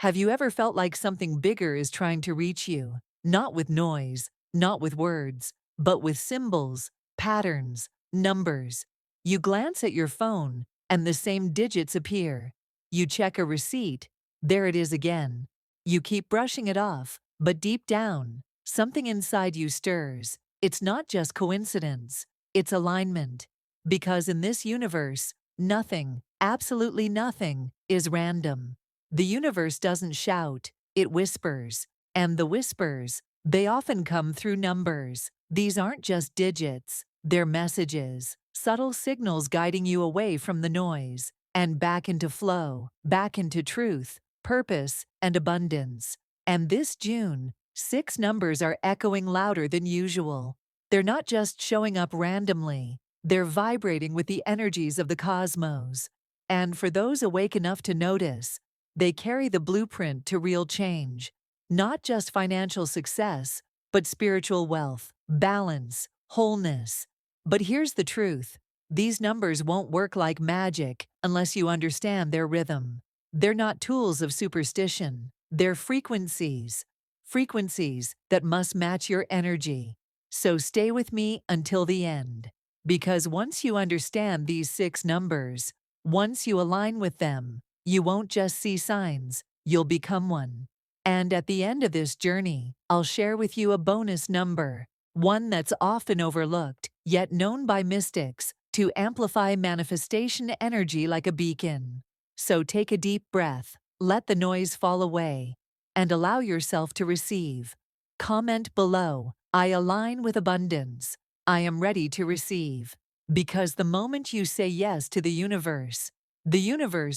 Have you ever felt like something bigger is trying to reach you? Not with noise, not with words, but with symbols, patterns, numbers. You glance at your phone, and the same digits appear. You check a receipt, there it is again. You keep brushing it off, but deep down, something inside you stirs. It's not just coincidence, it's alignment. Because in this universe, nothing, absolutely nothing, is random. The universe doesn't shout, it whispers. And the whispers, they often come through numbers. These aren't just digits, they're messages, subtle signals guiding you away from the noise and back into flow, back into truth, purpose, and abundance. And this June, 6 numbers are echoing louder than usual. They're not just showing up randomly, they're vibrating with the energies of the cosmos. And for those awake enough to notice, they carry the blueprint to real change. Not just financial success, but spiritual wealth, balance, wholeness. But here's the truth. These numbers won't work like magic unless you understand their rhythm. They're not tools of superstition. They're frequencies. Frequencies that must match your energy. So stay with me until the end. Because once you understand these 6 numbers, once you align with them, you won't just see signs, you'll become one. And at the end of this journey, I'll share with you a bonus number, one that's often overlooked, yet known by mystics to amplify manifestation energy like a beacon. So take a deep breath, let the noise fall away, and allow yourself to receive. Comment below, I align with abundance. I am ready to receive. Because the moment you say yes to the universe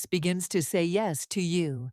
begins to say yes to you.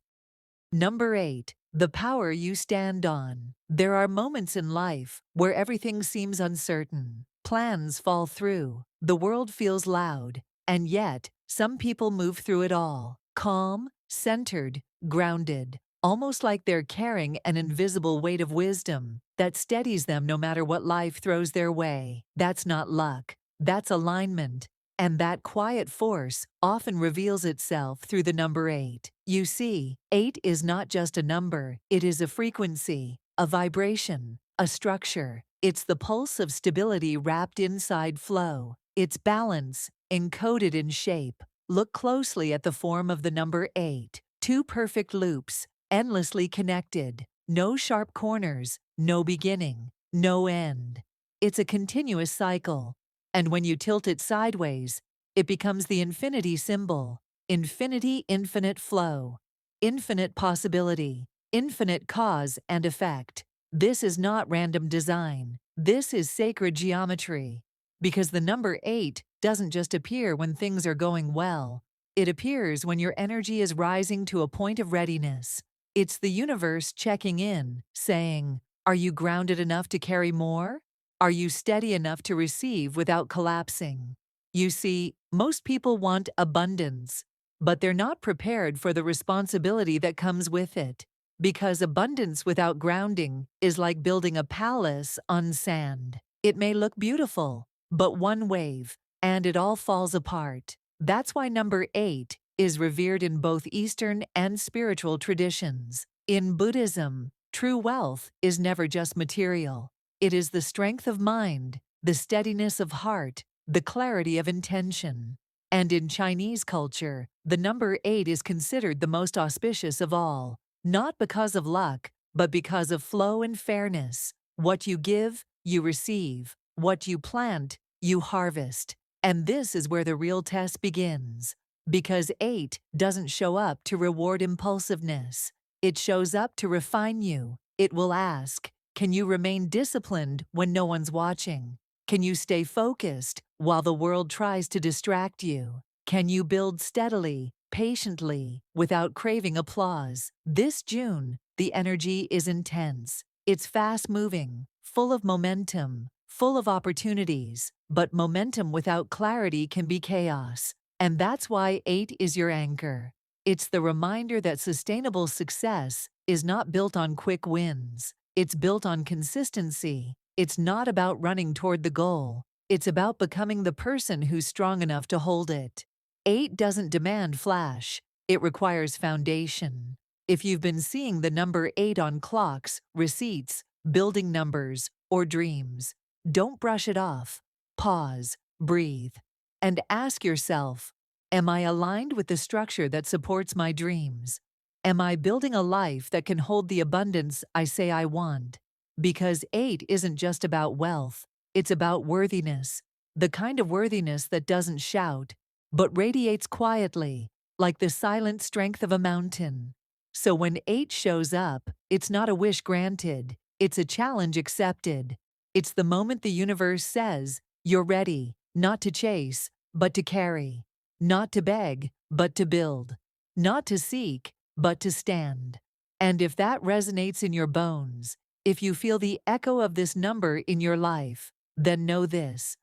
Number 8. The power you stand on. There are moments in life where everything seems uncertain. Plans fall through. The world feels loud. And yet, some people move through it all. Calm, centered, grounded. Almost like they're carrying an invisible weight of wisdom that steadies them no matter what life throws their way. That's not luck. That's alignment. And that quiet force often reveals itself through the number 8. You see, 8 is not just a number, it is a frequency, a vibration, a structure. It's the pulse of stability wrapped inside flow. It's balance, encoded in shape. Look closely at the form of the number 8. 2 perfect loops, endlessly connected. No sharp corners, no beginning, no end. It's a continuous cycle. And when you tilt it sideways, it becomes the infinity symbol. Infinity, infinite flow, infinite possibility, infinite cause and effect. This is not random design. This is sacred geometry. Because the number 8 doesn't just appear when things are going well. It appears when your energy is rising to a point of readiness. It's the universe checking in, saying, "Are you grounded enough to carry more? Are you steady enough to receive without collapsing?" You see, most people want abundance, but they're not prepared for the responsibility that comes with it. Because abundance without grounding is like building a palace on sand. It may look beautiful, but one wave, and it all falls apart. That's why number 8 is revered in both Eastern and spiritual traditions. In Buddhism, true wealth is never just material. It is the strength of mind, the steadiness of heart, the clarity of intention. And in Chinese culture, the number 8 is considered the most auspicious of all, not because of luck, but because of flow and fairness. What you give, you receive. What you plant, you harvest. And this is where the real test begins. Because 8 doesn't show up to reward impulsiveness. It shows up to refine you. It will ask, can you remain disciplined when no one's watching? Can you stay focused while the world tries to distract you? Can you build steadily, patiently, without craving applause? This June, the energy is intense. It's fast-moving, full of momentum, full of opportunities. But momentum without clarity can be chaos. And that's why 8 is your anchor. It's the reminder that sustainable success is not built on quick wins. It's built on consistency. It's not about running toward the goal. It's about becoming the person who's strong enough to hold it. 8 doesn't demand flash. It requires foundation. If you've been seeing the number 8 on clocks, receipts, building numbers, or dreams, don't brush it off. Pause, breathe, and ask yourself, am I aligned with the structure that supports my dreams? Am I building a life that can hold the abundance I say I want? Because 8 isn't just about wealth, it's about worthiness, the kind of worthiness that doesn't shout, but radiates quietly, like the silent strength of a mountain. So when 8 shows up, it's not a wish granted, it's a challenge accepted. It's the moment the universe says, you're ready, not to chase, but to carry, not to beg, but to build, not to seek, but to stand. And if that resonates in your bones, if you feel the echo of this number in your life, then know this: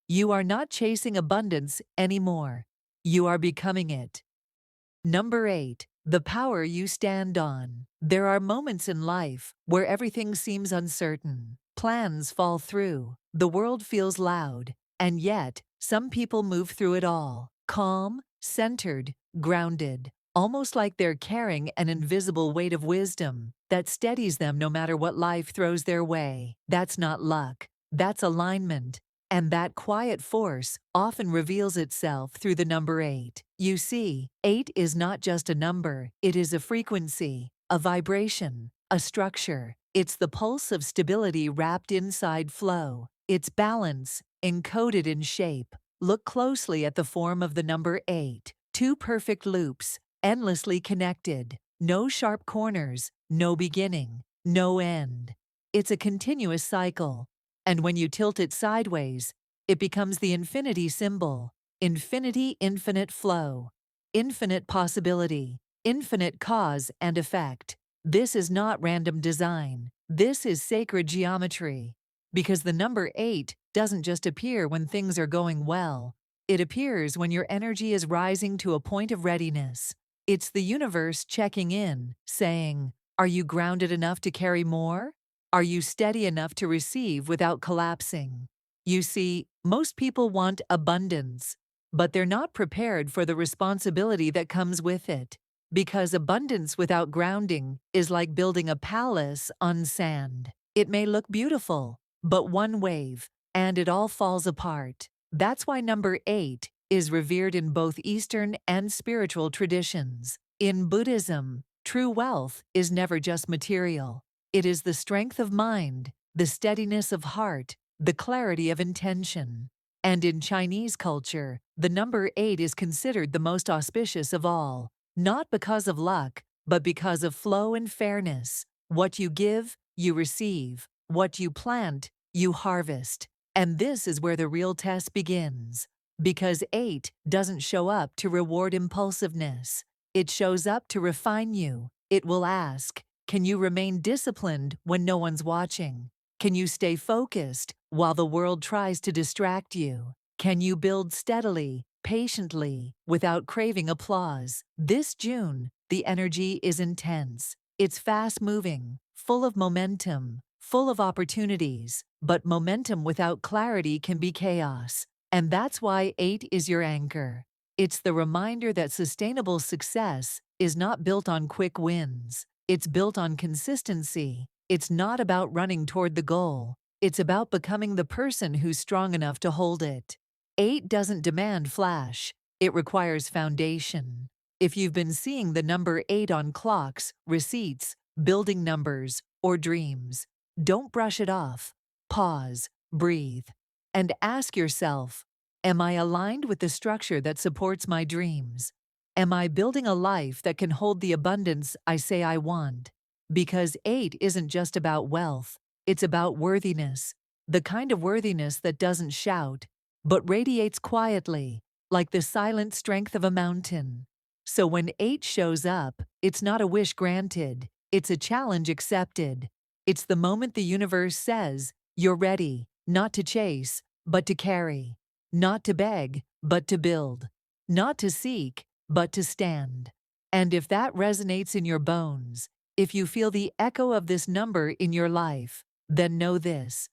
you are not chasing abundance anymore. You are becoming it. Number 8, the power you stand on. There are moments in life where everything seems uncertain. Plans fall through, the world feels loud, and yet, some people move through it all, calm, centered, grounded, almost like they're carrying an invisible weight of wisdom that steadies them no matter what life throws their way. That's not luck, that's alignment. And that quiet force often reveals itself through the number 8. You see, 8 is not just a number, it is a frequency, a vibration, a structure. It's the pulse of stability wrapped inside flow. It's balance, encoded in shape. Look closely at the form of the number 8. Two perfect loops, endlessly connected. No sharp corners, no beginning, no end. It's a continuous cycle. And when you tilt it sideways, it becomes the infinity symbol. Infinity, infinite flow, infinite possibility, infinite cause and effect. This is not random design. This is sacred geometry. Because the number 8 doesn't just appear when things are going well. It appears when your energy is rising to a point of readiness. It's the universe checking in, saying, are you grounded enough to carry more? Are you steady enough to receive without collapsing? You see, most people want abundance, but they're not prepared for the responsibility that comes with it. Because abundance without grounding is like building a palace on sand. It may look beautiful, but one wave, and it all falls apart. That's why number 8 is revered in both Eastern and spiritual traditions. In Buddhism, true wealth is never just material. It is the strength of mind, the steadiness of heart, the clarity of intention. And in Chinese culture, the number 8 is considered the most auspicious of all, not because of luck, but because of flow and fairness. What you give, you receive. What you plant, you harvest. And this is where the real test begins. Because 8 doesn't show up to reward impulsiveness. It shows up to refine you. It will ask, can you remain disciplined when no one's watching? Can you stay focused while the world tries to distract you? Can you build steadily, patiently, without craving applause? This June, the energy is intense. It's fast-moving, full of momentum, full of opportunities, but momentum without clarity can be chaos. And that's why 8 is your anchor. It's the reminder that sustainable success is not built on quick wins. It's built on consistency. It's not about running toward the goal. It's about becoming the person who's strong enough to hold it. 8 doesn't demand flash. It requires foundation. If you've been seeing the number 8 on clocks, receipts, building numbers, or dreams, don't brush it off. Pause, breathe, and ask yourself, am I aligned with the structure that supports my dreams? Am I building a life that can hold the abundance I say I want? Because 8 isn't just about wealth, it's about worthiness, the kind of worthiness that doesn't shout, but radiates quietly, like the silent strength of a mountain. So when 8 shows up, it's not a wish granted, it's a challenge accepted. It's the moment the universe says, you're ready, not to chase, but to carry, not to beg, but to build, not to seek, but to stand. And if that resonates in your bones, if you feel the echo of this number in your life, then know this: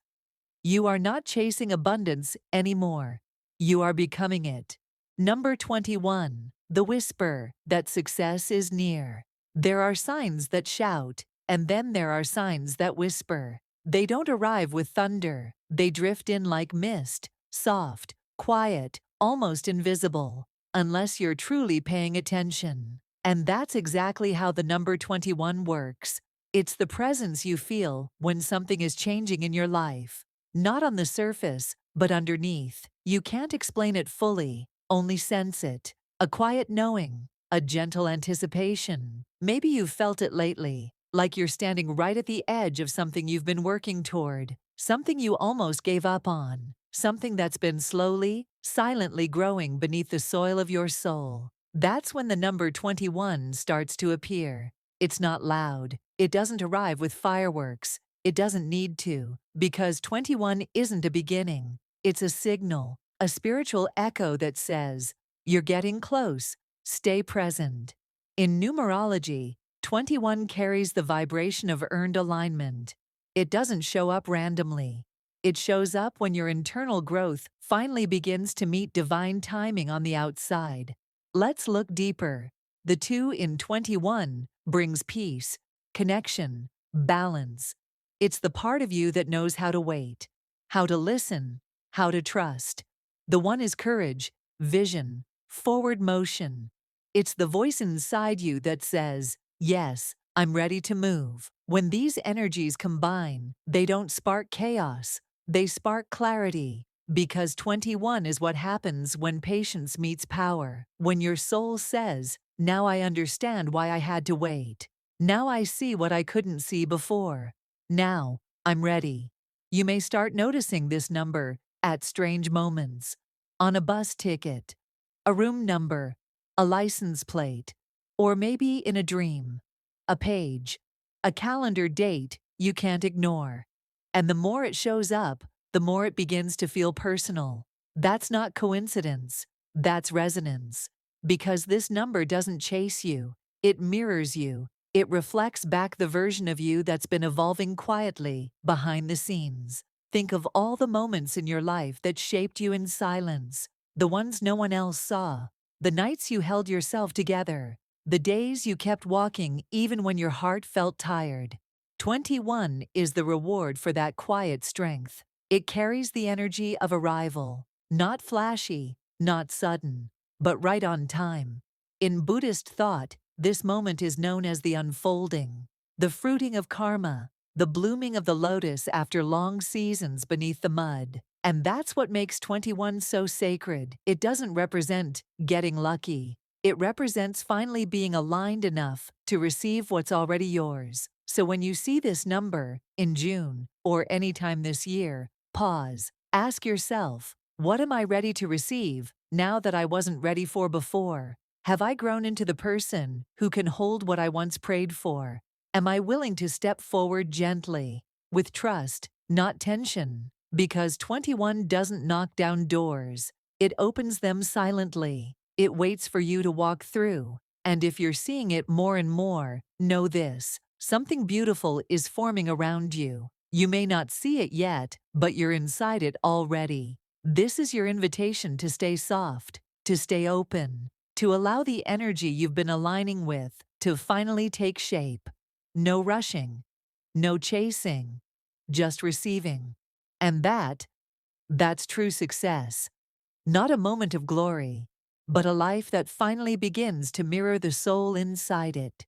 you are not chasing abundance anymore. You are becoming it. Number 21, the whisper that success is near. There are signs that shout, and then there are signs that whisper. They don't arrive with thunder, they drift in like mist, soft, quiet, almost invisible, unless you're truly paying attention. And that's exactly how the number 21 works. It's the presence you feel when something is changing in your life. Not on the surface, but underneath. You can't explain it fully, only sense it. A quiet knowing, a gentle anticipation. Maybe you've felt it lately, like you're standing right at the edge of something you've been working toward, something you almost gave up on, something that's been slowly, silently growing beneath the soil of your soul. That's when the number 21 starts to appear. It's not loud. It doesn't arrive with fireworks. It doesn't need to, because 21 isn't a beginning. It's a signal, a spiritual echo that says, "You're getting close. Stay present." In numerology, 21 carries the vibration of earned alignment. It doesn't show up randomly. It shows up when your internal growth finally begins to meet divine timing on the outside. Let's look deeper. The 2 in 21 brings peace, connection, balance. It's the part of you that knows how to wait, how to listen, how to trust. The 1 is courage, vision, forward motion. It's the voice inside you that says, "Yes, I'm ready to move." When these energies combine, they don't spark chaos, they spark clarity. Because 21 is what happens when patience meets power. When your soul says, "Now I understand why I had to wait. Now I see what I couldn't see before. Now I'm ready." You may start noticing this number at strange moments. On a bus ticket, a room number, a license plate, or maybe in a dream, a page, a calendar date you can't ignore. And the more it shows up, the more it begins to feel personal. That's not coincidence, that's resonance. Because this number doesn't chase you, it mirrors you. It reflects back the version of you that's been evolving quietly, behind the scenes. Think of all the moments in your life that shaped you in silence, the ones no one else saw, the nights you held yourself together, the days you kept walking even when your heart felt tired. 21 is the reward for that quiet strength. It carries the energy of arrival, not flashy, not sudden, but right on time. In Buddhist thought, this moment is known as the unfolding, the fruiting of karma, the blooming of the lotus after long seasons beneath the mud. And that's what makes 21 so sacred. It doesn't represent getting lucky. It represents finally being aligned enough to receive what's already yours. So when you see this number in June or anytime this year, pause. Ask yourself, what am I ready to receive now that I wasn't ready for before? Have I grown into the person who can hold what I once prayed for? Am I willing to step forward gently, with trust, not tension? Because 21 doesn't knock down doors. It opens them silently. It waits for you to walk through. And if you're seeing it more and more, know this: something beautiful is forming around you. You may not see it yet, but you're inside it already. This is your invitation to stay soft, to stay open, to allow the energy you've been aligning with to finally take shape. No rushing, no chasing, just receiving. And that's true success. Not a moment of glory, but a life that finally begins to mirror the soul inside it.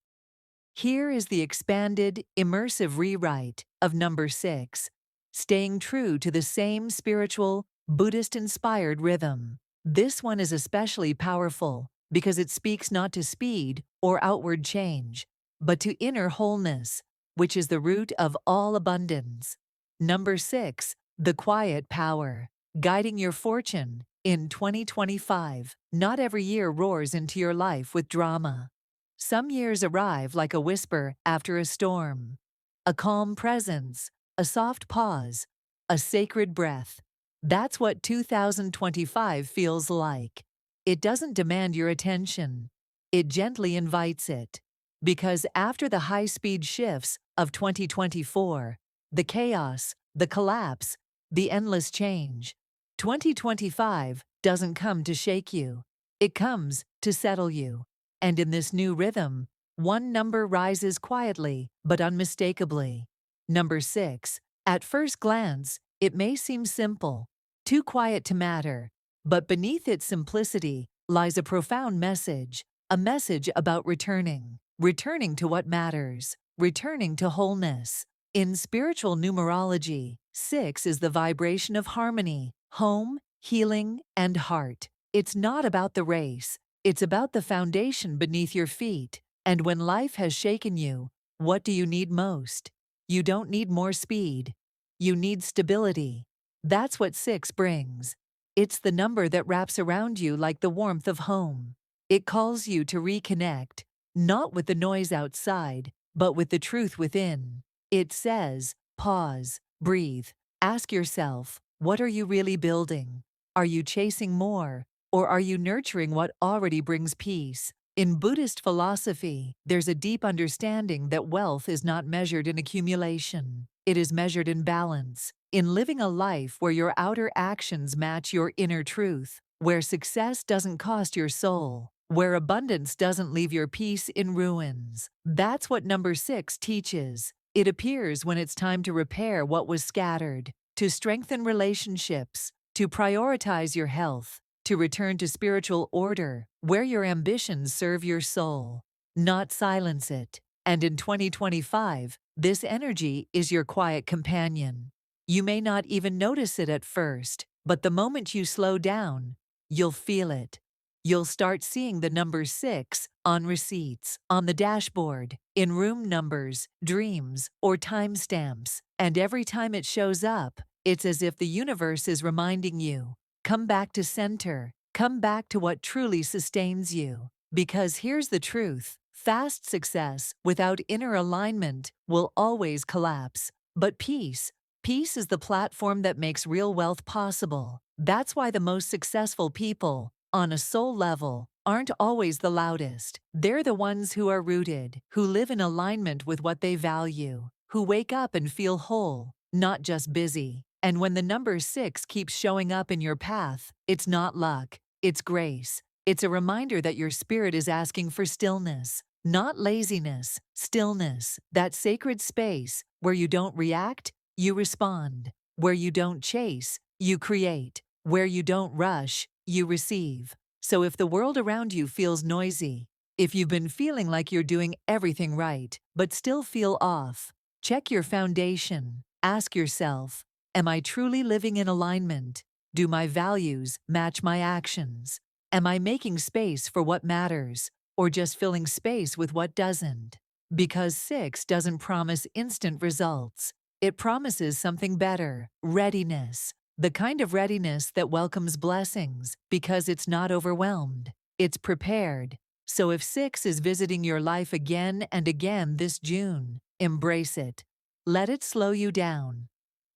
Here is the expanded, immersive rewrite of number 6, staying true to the same spiritual, Buddhist-inspired rhythm. This one is especially powerful because it speaks not to speed or outward change, but to inner wholeness, which is the root of all abundance. Number 6, the quiet power, guiding your fortune in 2025. Not every year roars into your life with drama. Some years arrive like a whisper after a storm, a calm presence, a soft pause, a sacred breath. That's what 2025 feels like. It doesn't demand your attention. It gently invites it. Because after the high-speed shifts of 2024, the chaos, the collapse, the endless change, 2025 doesn't come to shake you. It comes to settle you. And in this new rhythm, One number rises quietly, but unmistakably. Number 6. At first glance, it may seem simple, too quiet to matter, but beneath its simplicity lies a profound message, a message about returning to what matters, returning to wholeness. In spiritual numerology, 6 is the vibration of harmony, home, healing, and heart. It's not about the race, it's about the foundation beneath your feet. And when life has shaken you, what do you need most? You don't need more speed. You need stability. That's what 6 brings. It's the number that wraps around you like the warmth of home. It calls you to reconnect, not with the noise outside, but with the truth within. It says, pause, breathe, ask yourself, what are you really building? Are you chasing more, or are you nurturing what already brings peace? In Buddhist philosophy, there's a deep understanding that wealth is not measured in accumulation. It is measured in balance, in living a life where your outer actions match your inner truth, where success doesn't cost your soul, where abundance doesn't leave your peace in ruins. That's what number 6 teaches. It appears when it's time to repair what was scattered, to strengthen relationships, to prioritize your health, to return to spiritual order, where your ambitions serve your soul, not silence it. And in 2025, this energy is your quiet companion. You may not even notice it at first, but the moment you slow down, you'll feel it. You'll start seeing the number 6 on receipts, on the dashboard, in room numbers, dreams, or timestamps. And every time it shows up, it's as if the universe is reminding you, come back to center. Come back to what truly sustains you. Because here's the truth. Fast success without inner alignment will always collapse. But peace is the platform that makes real wealth possible. That's why the most successful people, on a soul level, aren't always the loudest. They're the ones who are rooted, who live in alignment with what they value, who wake up and feel whole, not just busy. And when the number 6 keeps showing up in your path, it's not luck, it's grace. It's a reminder that your spirit is asking for stillness, not laziness, stillness, that sacred space where you don't react, you respond, where you don't chase, you create, where you don't rush, you receive. So if the world around you feels noisy, if you've been feeling like you're doing everything right, but still feel off, check your foundation. Ask yourself, am I truly living in alignment? Do my values match my actions? Am I making space for what matters, or just filling space with what doesn't? Because 6 doesn't promise instant results. It promises something better, readiness. The kind of readiness that welcomes blessings because it's not overwhelmed. It's prepared. So if 6 is visiting your life again and again this June, embrace it. Let it slow you down.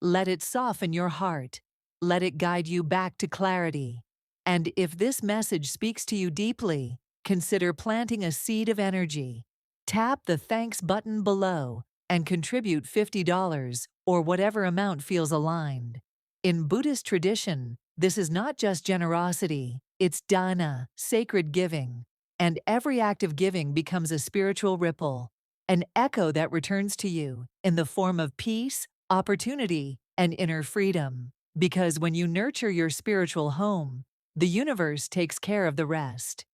Let it soften your heart. Let it guide you back to clarity. And if this message speaks to you deeply, consider planting a seed of energy. Tap the thanks button below and contribute $50 or whatever amount feels aligned. In Buddhist tradition, this is not just generosity, it's dana, sacred giving. And every act of giving becomes a spiritual ripple, an echo that returns to you in the form of peace, opportunity, and inner freedom. Because when you nurture your spiritual home, the universe takes care of the rest.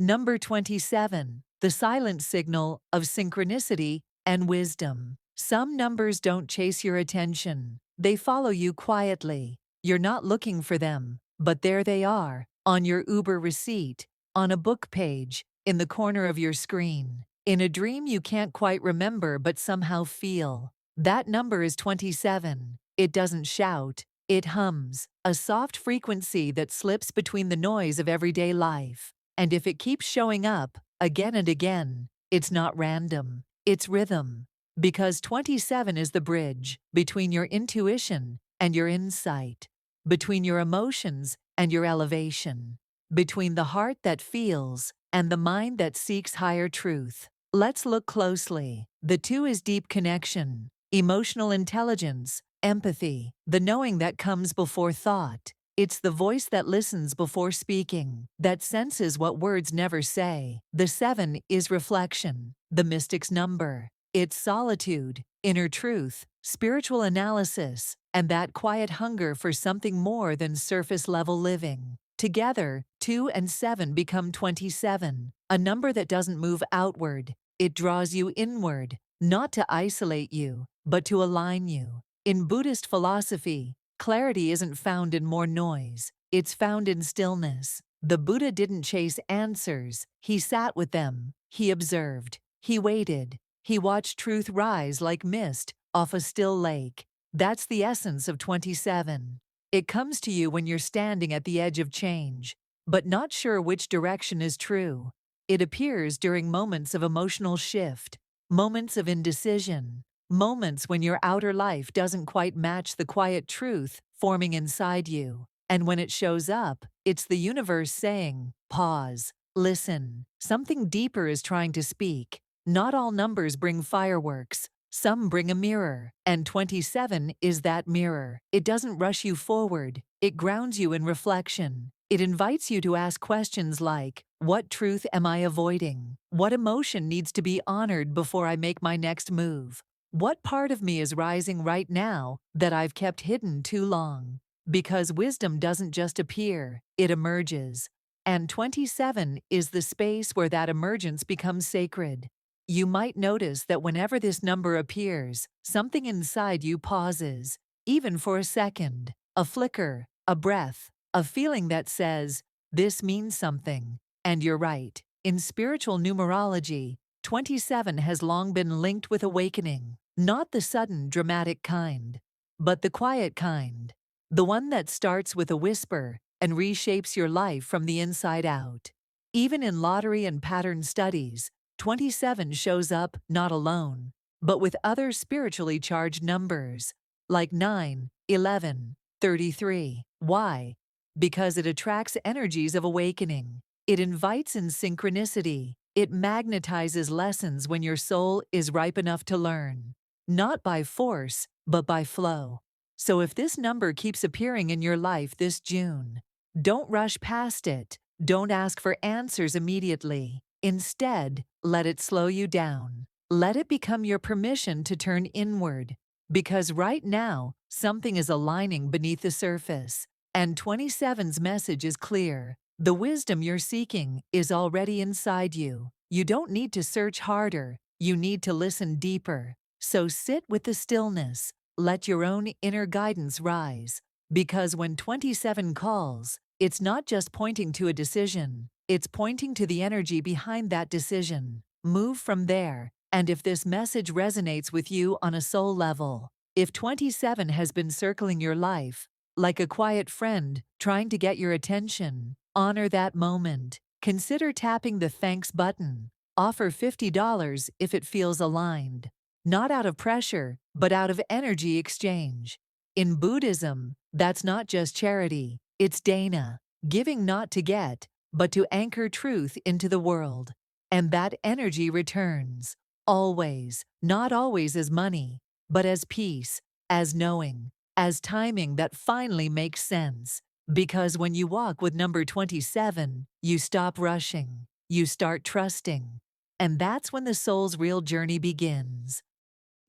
Number 27, the silent signal of synchronicity and wisdom. Some numbers don't chase your attention. They follow you quietly. You're not looking for them, but there they are, on your Uber receipt, on a book page, in the corner of your screen, in a dream you can't quite remember but somehow feel. That number is 27. It doesn't shout. It hums, a soft frequency that slips between the noise of everyday life. And if it keeps showing up, again and again, it's not random. It's rhythm. Because 27 is the bridge between your intuition and your insight, between your emotions and your elevation, between the heart that feels and the mind that seeks higher truth. Let's look closely. The 2 is deep connection, emotional intelligence, empathy, the knowing that comes before thought. It's the voice that listens before speaking, that senses what words never say. The 7 is reflection, the mystic's number. It's solitude, inner truth, spiritual analysis, and that quiet hunger for something more than surface-level living. Together, 2 and 7 become 27, a number that doesn't move outward. It draws you inward, not to isolate you, but to align you. In Buddhist philosophy, clarity isn't found in more noise, it's found in stillness. The Buddha didn't chase answers, he sat with them, he observed, he waited, he watched truth rise like mist off a still lake. That's the essence of 27. It comes to you when you're standing at the edge of change, but not sure which direction is true. It appears during moments of emotional shift, moments of indecision, moments when your outer life doesn't quite match the quiet truth forming inside you. And when it shows up, it's the universe saying, pause, listen. Something deeper is trying to speak. Not all numbers bring fireworks. Some bring a mirror, and 27 is that mirror. It doesn't rush you forward. It grounds you in reflection. It invites you to ask questions like, what truth am I avoiding? What emotion needs to be honored before I make my next move? What part of me is rising right now that I've kept hidden too long? Because wisdom doesn't just appear, it emerges. And 27 is the space where that emergence becomes sacred. You might notice that whenever this number appears, something inside you pauses, even for a second, a flicker, a breath, a feeling that says, this means something. And you're right. In spiritual numerology, 27 has long been linked with awakening, not the sudden, dramatic kind, but the quiet kind, the one that starts with a whisper and reshapes your life from the inside out. Even in lottery and pattern studies, 27 shows up not alone, but with other spiritually charged numbers, like 9, 11, 33. Why? Because it attracts energies of awakening. It invites in synchronicity. It magnetizes lessons when your soul is ripe enough to learn. Not by force, but by flow. So if this number keeps appearing in your life this June, don't rush past it. Don't ask for answers immediately. Instead, let it slow you down. Let it become your permission to turn inward. Because right now, something is aligning beneath the surface. And 27's message is clear. The wisdom you're seeking is already inside you. You don't need to search harder. You need to listen deeper. So sit with the stillness. Let your own inner guidance rise. Because when 27 calls, it's not just pointing to a decision. It's pointing to the energy behind that decision. Move from there. And if this message resonates with you on a soul level, if 27 has been circling your life, like a quiet friend trying to get your attention, honor that moment. Consider tapping the thanks button. Offer $50 if it feels aligned. Not out of pressure, but out of energy exchange. In Buddhism, that's not just charity, it's dana, giving not to get, but to anchor truth into the world. And that energy returns, always, not always as money, but as peace, as knowing, as timing that finally makes sense. Because when you walk with number 27, you stop rushing, you start trusting. And that's when the soul's real journey begins.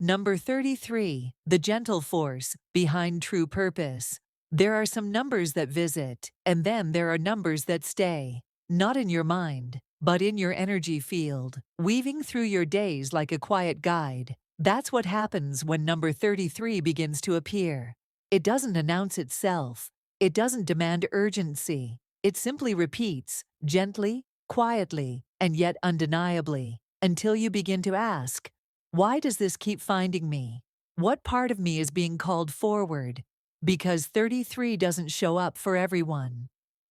Number 33, the gentle force behind true purpose. There are some numbers that visit, and then there are numbers that stay, not in your mind, but in your energy field, weaving through your days like a quiet guide. That's what happens when number 33 begins to appear. It doesn't announce itself. It doesn't demand urgency. It simply repeats, gently, quietly, and yet undeniably, until you begin to ask, why does this keep finding me? What part of me is being called forward? Because 33 doesn't show up for everyone.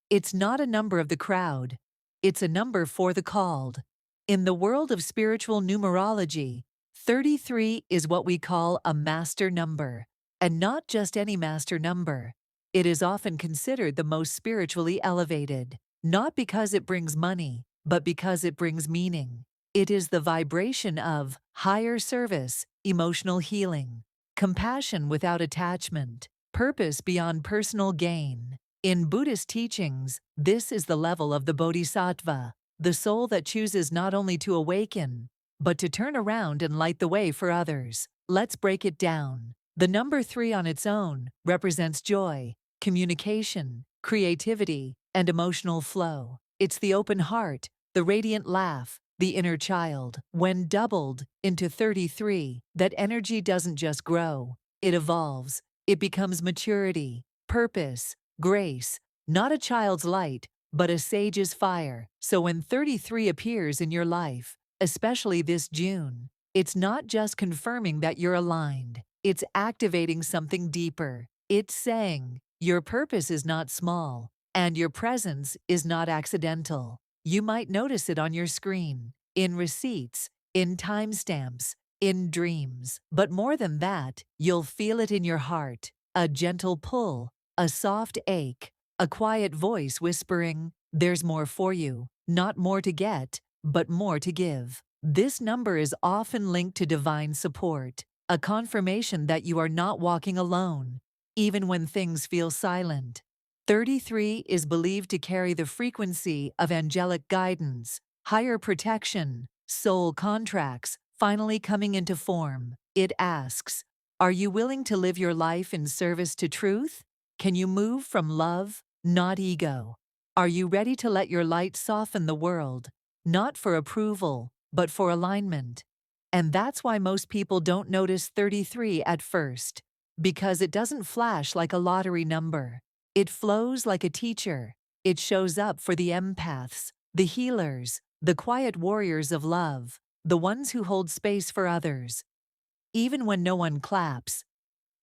It's not a number of the crowd. It's a number for the called. In the world of spiritual numerology, 33 is what we call a master number. And not just any master number. It is often considered the most spiritually elevated, not because it brings money, but because it brings meaning. It is the vibration of higher service, emotional healing, compassion without attachment, purpose beyond personal gain. In Buddhist teachings, this is the level of the Bodhisattva, the soul that chooses not only to awaken, but to turn around and light the way for others. Let's break it down. The number 3 on its own represents joy, communication, creativity, and emotional flow. It's the open heart, the radiant laugh, the inner child. When doubled into 33, that energy doesn't just grow, it evolves. It becomes maturity, purpose, grace, not a child's light, but a sage's fire. So when 33 appears in your life, especially this June, it's not just confirming that you're aligned. It's activating something deeper. It's saying, your purpose is not small, and your presence is not accidental. You might notice it on your screen, in receipts, in timestamps, in dreams. But more than that, you'll feel it in your heart, a gentle pull, a soft ache, a quiet voice whispering, there's more for you, not more to get, but more to give. This number is often linked to divine support, a confirmation that you are not walking alone, even when things feel silent. 33 is believed to carry the frequency of angelic guidance, higher protection, soul contracts, finally coming into form. It asks, are you willing to live your life in service to truth? Can you move from love, not ego? Are you ready to let your light soften the world, not for approval, but for alignment? And that's why most people don't notice 33 at first, because it doesn't flash like a lottery number. It flows like a teacher. It shows up for the empaths, the healers, the quiet warriors of love, the ones who hold space for others. Even when no one claps,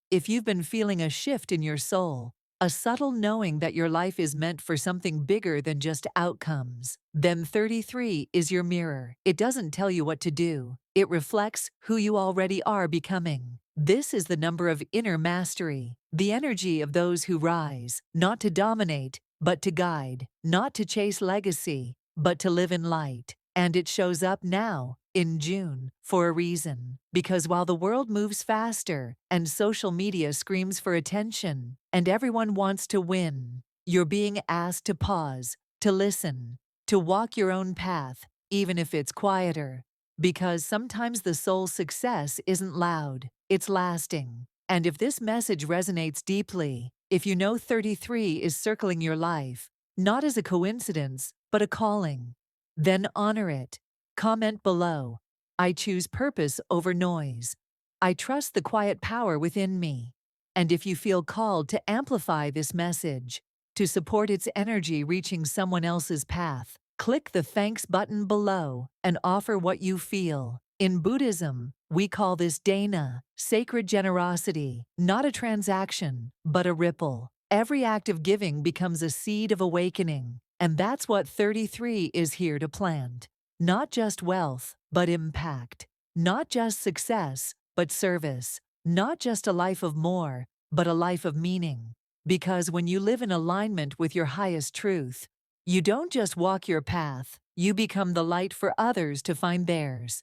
if you've been feeling a shift in your soul, a subtle knowing that your life is meant for something bigger than just outcomes, then 33 is your mirror. It doesn't tell you what to do. It reflects who you already are becoming. This is the number of inner mastery, the energy of those who rise, not to dominate, but to guide, not to chase legacy, but to live in light. And it shows up now, in June, for a reason. Because while the world moves faster, and social media screams for attention, and everyone wants to win, you're being asked to pause, to listen, to walk your own path, even if it's quieter. Because sometimes the soul's success isn't loud, it's lasting. And if this message resonates deeply, if you know 33 is circling your life, not as a coincidence, but a calling, then honor it. Comment below, I choose purpose over noise. I trust the quiet power within me. And if you feel called to amplify this message, to support its energy reaching someone else's path, click the thanks button below and offer what you feel. In Buddhism, we call this dana, sacred generosity, not a transaction, but a ripple. Every act of giving becomes a seed of awakening, and that's what 33 is here to plant. Not just wealth, but impact. Not just success, but service. Not just a life of more, but a life of meaning. Because when you live in alignment with your highest truth, you don't just walk your path, you become the light for others to find theirs.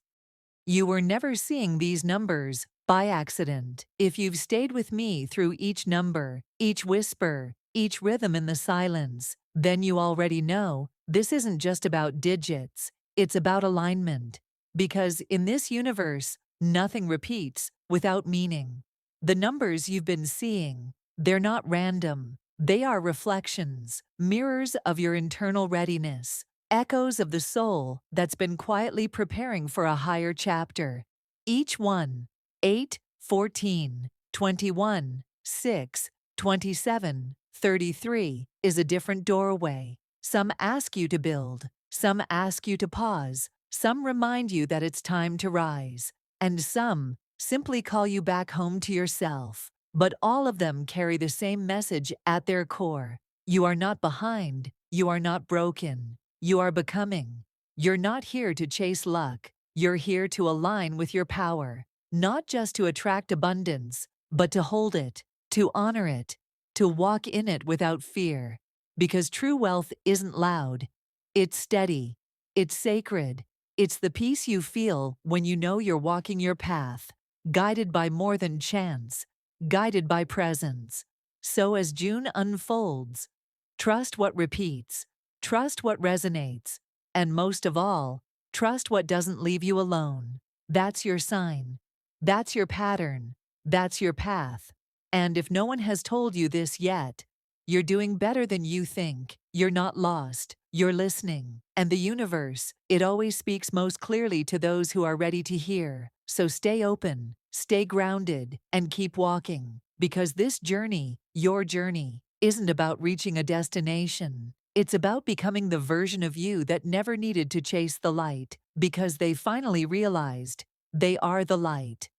You were never seeing these numbers by accident. If you've stayed with me through each number, each whisper, each rhythm in the silence, then you already know this isn't just about digits. It's about alignment, because in this universe, nothing repeats without meaning. The numbers you've been seeing, they're not random. They are reflections, mirrors of your internal readiness, echoes of the soul that's been quietly preparing for a higher chapter. Each one, 8, 14, 21, 6, 27, 33, is a different doorway. Some ask you to build. Some ask you to pause, some remind you that it's time to rise, and some simply call you back home to yourself. But all of them carry the same message at their core. You are not behind, you are not broken, you are becoming. You're not here to chase luck, you're here to align with your power, not just to attract abundance, but to hold it, to honor it, to walk in it without fear. Because true wealth isn't loud. It's steady, it's sacred, it's the peace you feel when you know you're walking your path, guided by more than chance, guided by presence. So as June unfolds, Trust what repeats. Trust what resonates. And most of all, trust what doesn't leave you alone. That's your sign. That's your pattern. That's your path. And if no one has told you this yet, you're doing better than you think. You're not lost. You're listening. And the universe, it always speaks most clearly to those who are ready to hear. So stay open, stay grounded, and keep walking. Because this journey, your journey, isn't about reaching a destination. It's about becoming the version of you that never needed to chase the light, because they finally realized they are the light.